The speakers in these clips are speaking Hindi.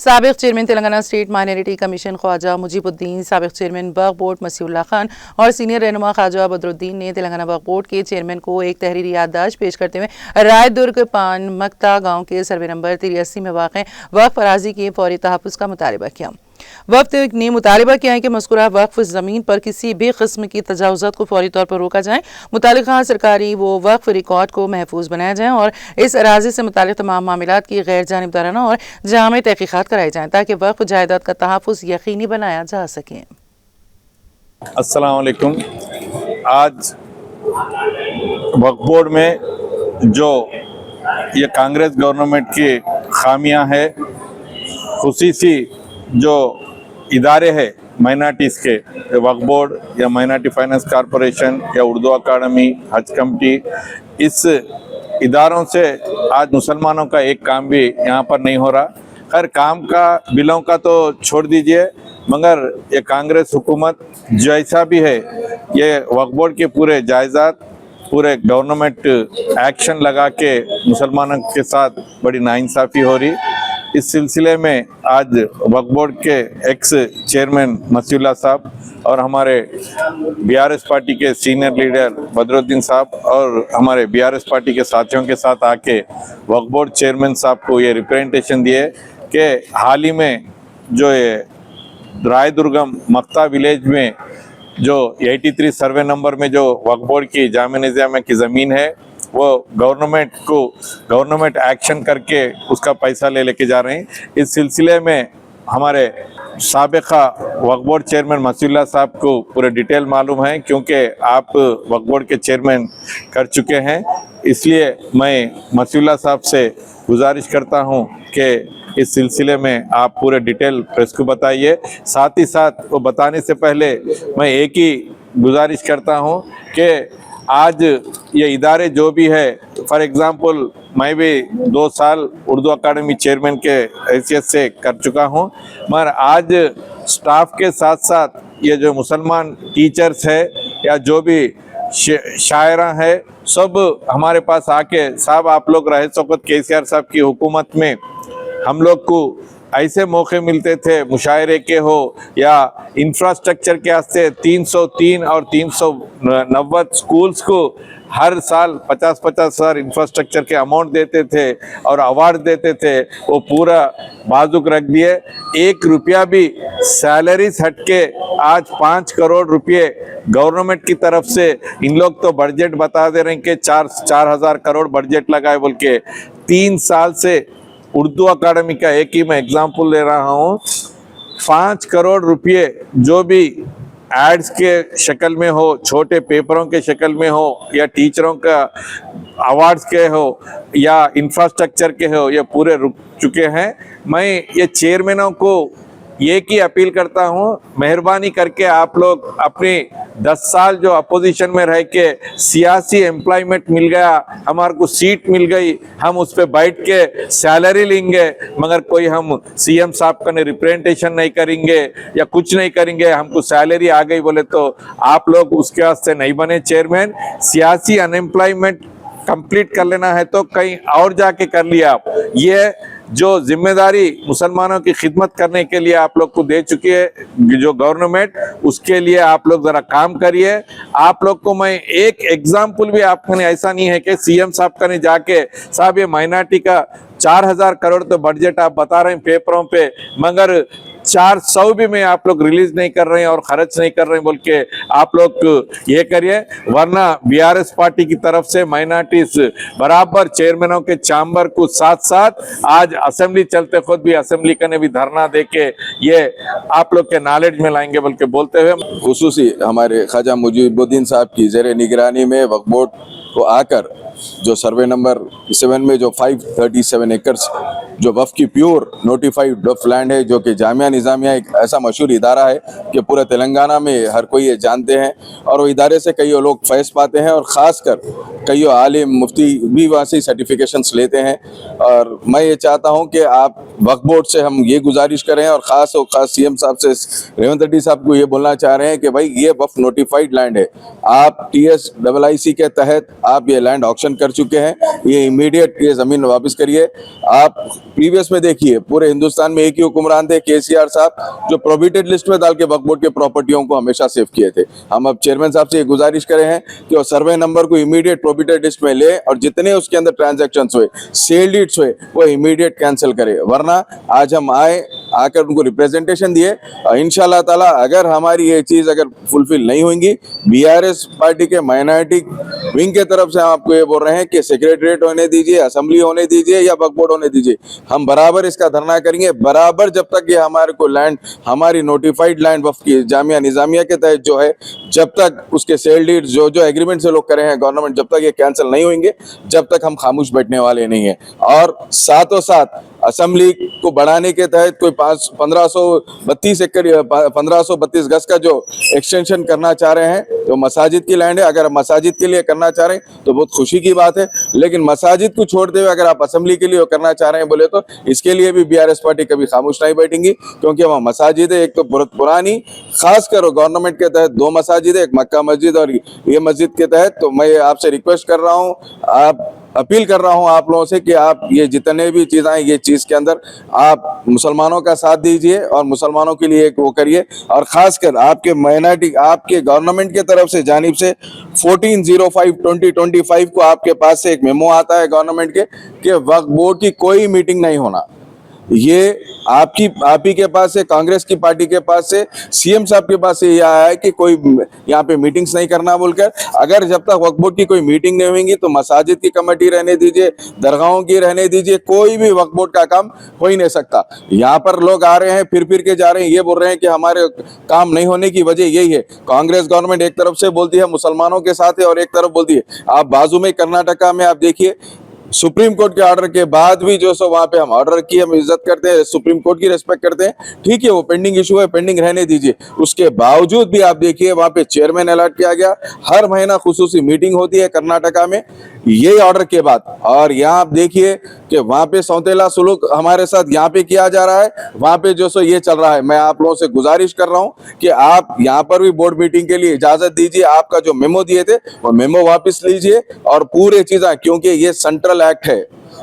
साबिक chairman Telangana state minority commission Khwaja Mujeebuddin, साबिक चेयरमैन वक्फ बोर्ड मसीउल्लाह खान और सीनियर रहनुमा ख्वाजा बदरुद्दीन ने तेलंगाना वक्फ बोर्ड के चेयरमैन को एक तहरीरी याददाश्त पेश करते हुए राय दुर्ग पान मक्ता गाँव के सर्वे नंबर 83 में वाक़ वक्फ अराजी के फौरी तहफ़्फ़ुज़ का मुतालबा किया। वक्फ ने मुतालबा किया है कि मज़कूरा वक्फ ज़मीन पर किसी भी किस्म की तजावुज़ात को फौरी तौर पर रोका जाए, मुतालिका सरकारी व वक्फ रिकॉर्ड को महफूज बनाया जाए और इस अराज़ी से मुतालिक तमाम मामलात की गैर जानिबदाराना और जामे तहक़ीक़ात कराई जाएँ ताकि वक्फ जायदाद का तहफ़्फ़ुज़ यकीनी बनाया जा सके। अस्सलाम वालेकुम। आज वक्फ बोर्ड में जो ये कांग्रेस गवर्नमेंट की खामियां है, खुसूसी जो इदारे हैं माइनॉरिटीज़ के, वक्फ बोर्ड या माइनॉरिटी फाइनेंस कॉरपोरेशन या उर्दू अकादमी, हज कमेटी, इस इदारों से आज मुसलमानों का एक काम भी यहाँ पर नहीं हो रहा। खैर, काम का बिलों का तो छोड़ दीजिए, मगर ये कांग्रेस हुकूमत जैसा भी है, ये वक्फ बोर्ड के पूरे जायदाद, पूरे गवर्नमेंट एक्शन लगा के मुसलमानों के साथ बड़ी नाइंसाफ़ी हो रही। इस सिलसिले में आज वक्फ बोर्ड के एक्स चेयरमैन मसीउल्लाह साहब और हमारे बीआरएस पार्टी के सीनियर लीडर बदरुद्दीन साहब और हमारे बीआरएस पार्टी के साथियों के साथ आके वक्फ बोर्ड चेयरमैन साहब को ये रिप्रेजेंटेशन दिए कि हाल ही में जो ये राय दुर्गम मक्ता विलेज में जो 83 सर्वे नंबर में जो वक्फ बोर्ड की जामे निज़ामिया की ज़मीन है, वो गवर्नमेंट एक्शन करके उसका पैसा लेके जा रहे हैं। इस सिलसिले में हमारे साबिका वक्फ बोर्ड चेयरमैन मसीउल्लाह साहब को पूरे डिटेल मालूम है, क्योंकि आप वक्फ बोर्ड के चेयरमैन कर चुके हैं। इसलिए मैं मसीउल्लाह साहब से गुजारिश करता हूं कि इस सिलसिले में आप पूरे डिटेल प्रेस को बताइए। साथ ही साथ वो बताने से पहले मैं एक ही गुजारिश करता हूं कि आज ये इदारे जो भी है, फॉर एग्ज़ाम्पल मैं भी 2 साल उर्दू अकादमी चेयरमैन के हैसियत से कर चुका हूँ, मगर आज स्टाफ के साथ साथ ये जो मुसलमान टीचर्स है या जो भी शायरा है, सब हमारे पास आके, साहब आप लोग रहे सौकत केसीआर साहब की हुकूमत में हम लोग को ऐसे मौके मिलते थे मुशायरे के हो या इंफ्रास्ट्रक्चर के वास्ते 303 और 390 स्कूल्स को हर साल 50-50 हज़ार इंफ्रास्ट्रक्चर के अमाउंट देते थे और अवार्ड देते थे। वो पूरा बाजुक रख दिए। 1 रुपया भी सैलरीज हट के आज 5 करोड़ रुपये गवर्नमेंट की तरफ से, इन लोग तो बजट बता दे रहे हैं कि 4,000 करोड़ बजट लगाए बोल के। 3 साल से उर्दू अकादमी का एक ही मैं एग्जाम्पल ले रहा हूँ, 5 करोड़ रुपये जो भी एड्स के शक्ल में हो, छोटे पेपरों के शक्ल में हो या टीचरों का अवार्ड्स के हो या इंफ्रास्ट्रक्चर के हो, ये पूरे रुक चुके हैं। मैं ये चेयरमैनों को एक ही अपील करता हूँ, मेहरबानी करके आप लोग अपनी 10 साल जो अपोजिशन में रह के सियासी एम्प्लॉयमेंट मिल गया, हमारे को सीट मिल गई, हम उस पर बैठ के सैलरी लेंगे, मगर कोई हम सीएम साहब का रिप्रेजेंटेशन नहीं करेंगे या कुछ नहीं करेंगे, हमको सैलरी आ गई बोले तो आप लोग उसके वास्ते नहीं बने चेयरमैन। सियासी अनएम्प्लॉयमेंट कंप्लीट कर लेना है तो कहीं और जाके कर लिया। आप ये जो जिम्मेदारी मुसलमानों की खिदमत करने के लिए आप लोग को दे चुकी है जो गवर्नमेंट, उसके लिए आप लोग जरा काम करिए। आप लोग को मैं एक एग्जाम्पल भी आपने ऐसा नहीं है कि सीएम साहब का ने जाके, साहब ये माइनॉरिटी का 4,000 करोड़ तो बजट आप बता रहे हैं पेपरों पे, मगर 400 भी में आप लोग रिलीज नहीं कर रहे हैं और खर्च नहीं कर रहे हैं बोल के आप लोग ये करिए, वरना बीआरएस पार्टी की तरफ से माइनॉरिटीज बराबर चेयरमैनों के चैम्बर को साथ साथ आज असेंबली चलते खुद भी असेंबली का ने भी धरना दे के ये आप लोग के नॉलेज में लाएंगे बोल के बोलते हुए, खुसूसी हमारे ख्वाजा मुजीबुद्दीन साहब की ज़ेरे निगरानी में वक्फ बोर्ड को आकर जो सर्वे नंबर 7 में जो 537 एकर्स जो वक्फ की प्योर नोटिफाइड वक्फ लैंड है, जो कि जामिया निज़ामिया एक ऐसा मशहूर इदारा है कि पूरे तेलंगाना में हर कोई ये जानते हैं और वो इदारे से कई लोग फैज़ पाते हैं। और ख़ासकर कई आलिम मुफ्ती भी वहाँ से सर्टिफिकेशंस लेते हैं। और मैं ये चाहता हूँ कि आप वक्फ बोर्ड से हम ये गुजारिश करें और ख़ास सीएम साहब से, रेवंत रेड्डी साहब को ये बोलना चाह रहे हैं कि भाई ये वक्फ नोटिफाइड लैंड है, आप TSIIC के तहत आप ये लैंड ऑक्शन कर चुके हैं, ये इमीडिएट ये ज़मीन वापस करिए। आप प्रीवियस में देखिए पूरे हिंदुस्तान में एक ही हुक्मरान थे KCR साहब, जो प्रोहिबिटेड लिस्ट में डाल के वक्फ बोर्ड के प्रॉपर्टियों को हमेशा सेव किए थे। हम अब चेयरमैन साहब से ये गुजारिश करे हैं कि वो सर्वे नंबर को इमीडिएट प्रोहिबिटेड लिस्ट में ले और जितने उसके अंदर ट्रांजैक्शंस हुए, सेल डीड्स हुए, वो इमीडिएट कैंसिल करे। वरना आज हम आकर उनको रिप्रेजेंटेशन दिए और इंशाल्लाह ताला अगर हमारी ये चीज़ अगर फुलफिल नहीं होंगी, BRS पार्टी के माइनॉरिटी विंग के तरफ से हम आपको ये बोल रहे हैं कि सेक्रेटरीट होने दीजिए, असेंबली होने दीजिए या वक्फ बोर्ड होने दीजिए, हम बराबर इसका धरना करेंगे बराबर जब तक ये हमारे को लैंड, हमारी नोटिफाइड लैंड वक्फ की जामिया निजामिया के तहत जो है, जब तक उसके सेल डीड जो एग्रीमेंट से लोग करे हैं गवर्नमेंट, जब तक ये कैंसिल नहीं होंगे जब तक हम खामोश बैठने वाले नहीं हैं। और साथों साथ असेंबली को बढ़ाने के तहत कोई 1532 एकड़ 1532 गज का जो एक्सटेंशन करना चाह रहे हैं, तो मसाजिद की लैंड है, अगर मसाजिद के लिए करना चाह रहे हैं तो बहुत खुशी की बात है। लेकिन मसाजिद को छोड़ते हुए अगर आप असेंबली के लिए करना चाह रहे हैं बोले तो इसके लिए भी BRS पार्टी कभी खामोश नहीं बैठेंगी, क्योंकि वहाँ मसाजिद है, एक तो बहुत पुरानी, खासकर गवर्नमेंट के तहत 2 मसाजिद है, एक मक्का मस्जिद और ये मस्जिद के तहत। तो मैं आपसे रिक्वेस्ट कर रहा हूँ, आप अपील कर रहा हूं आप लोगों से कि आप ये जितने भी चीज़ें हैं ये चीज़ के अंदर आप मुसलमानों का साथ दीजिए और मुसलमानों के लिए एक वो करिए। और ख़ासकर आपके माइनॉरिटी, आपके गवर्नमेंट के तरफ से जानिब से 14/05/2025 को आपके पास से एक मेमो आता है गवर्नमेंट के कि वक्फ बोर्ड की कोई मीटिंग नहीं होना। ये आप ही के पास से, कांग्रेस की पार्टी के पास से, CM साहब के पास से ये आया है कि कोई यहाँ पे मीटिंग्स नहीं करना बोलकर। अगर जब तक वक्फ बोर्ड की कोई मीटिंग नहीं होगी तो मसाजिद की कमेटी रहने दीजिए, दरगाहों की रहने दीजिए, कोई भी वक्फ बोर्ड का काम हो ही नहीं सकता। यहाँ पर लोग आ रहे हैं, फिर के जा रहे हैं, ये बोल रहे हैं कि हमारे काम नहीं होने की वजह यही है। कांग्रेस गवर्नमेंट एक तरफ से बोलती है मुसलमानों के साथ है और एक तरफ बोलती है, आप बाजू में कर्नाटका में आप देखिए सुप्रीम कोर्ट के ऑर्डर के बाद भी जो सो वहां पे हम ऑर्डर की हम इज्जत करते हैं, सुप्रीम कोर्ट की रिस्पेक्ट करते हैं, ठीक है वो पेंडिंग इशू है, पेंडिंग रहने दीजिए। उसके बावजूद भी आप देखिए वहां पे चेयरमैन अलर्ट किया गया, हर महीना खुसूसी मीटिंग होती है कर्नाटका में ये ऑर्डर के बाद। और यहाँ आप देखिए कि वहां पे सौतेला सुलूक हमारे साथ यहाँ पे किया जा रहा है, वहां पे जो सो ये चल रहा है। मैं आप लोगों से गुजारिश कर रहा हूँ कि आप यहाँ पर भी बोर्ड मीटिंग के लिए इजाजत दीजिए, आपका जो मेमो दिए थे वो मेमो वापस लीजिए और पूरे चीजें, क्योंकि ये सेंट्रल एक्ट है,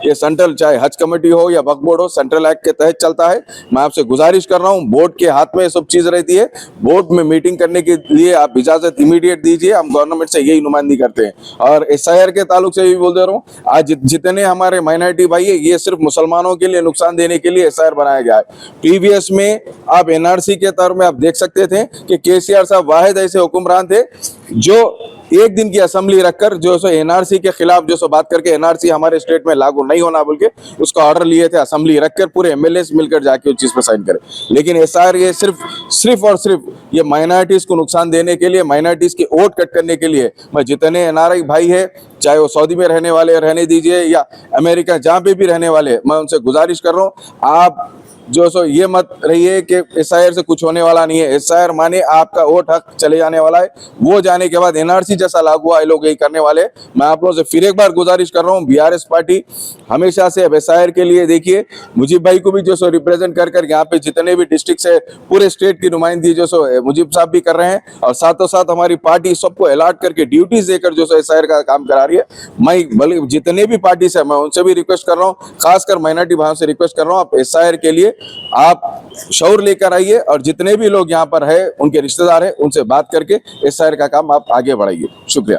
ये सेंट्रल, चाहे हज कमेटी हो या वक्फ बोर्ड हो, सेंट्रल एक्ट के तहत चलता है। मैं आपसे गुजारिश कर रहा हूं, बोर्ड के हाथ में ये सब चीज रहती है, बोर्ड में मीटिंग करने के लिए आप इजाजत इमीडिएट दीजिए, हम गवर्नमेंट से यही नुमाइंदगी करते हैं। और SIR के ताल्लुक से भी बोल दे रहा हूँ, आज जितने हमारे माइनॉरिटी भाई है, ये सिर्फ मुसलमानों के लिए नुकसान देने के लिए SIR बनाया गया है। प्रीवियस में आप NRC के तौर में आप देख सकते थे कि KCR साहब वाहिद ऐसे हुक्मरान थे जो एक दिन की असेंबली रखकर जो सो NRC के खिलाफ जो सो बात करके NRC हमारे स्टेट में लागू नहीं होना बोल के उसका ऑर्डर लिए थे, असेंबली रखकर पूरे MLAs मिलकर जाके उस चीज पर साइन करे। लेकिन SIR ये सिर्फ और सिर्फ ये माइनॉरिटीज को नुकसान देने के लिए, माइनॉरिटीज की वोट कट करने के लिए। मैं जितने NRI भाई है, चाहे वो सऊदी में रहने वाले रहने दीजिए या अमेरिका जहाँ पे भी रहने वाले, मैं उनसे गुजारिश कर रहा हूँ, आप जो सो ये मत रहिए कि SIR से कुछ होने वाला नहीं है। SIR माने आपका वोट हक चले जाने वाला है, वो जाने के बाद NRC जैसा लागू हुआ, ये लोग यही करने वाले। मैं आप लोगों से फिर एक बार गुजारिश कर रहा हूँ, BRS पार्टी हमेशा से अब SIR के लिए देखिए, मुजीब भाई को भी जो सो रिप्रेजेंट कर यहाँ पे जितने भी डिस्ट्रिक्ट से पूरे स्टेट की नुमाइंदगी जो सो मुजीब साहब भी कर रहे हैं, और साथों साथ हमारी पार्टी सबको अलॉट करके ड्यूटीज देकर जो सो SIR का काम करा रही है। मैं जितने भी पार्टी से मैं उनसे भी रिक्वेस्ट कर रहा हूँ, खासकर माइनॉरिटी भाइयों से रिक्वेस्ट कर रहा हूँ, आप SIR के लिए आप शौर लेकर आइए और जितने भी लोग यहाँ पर है उनके रिश्तेदार हैं उनसे बात करके SIR का काम आप आगे बढ़ाइए। शुक्रिया।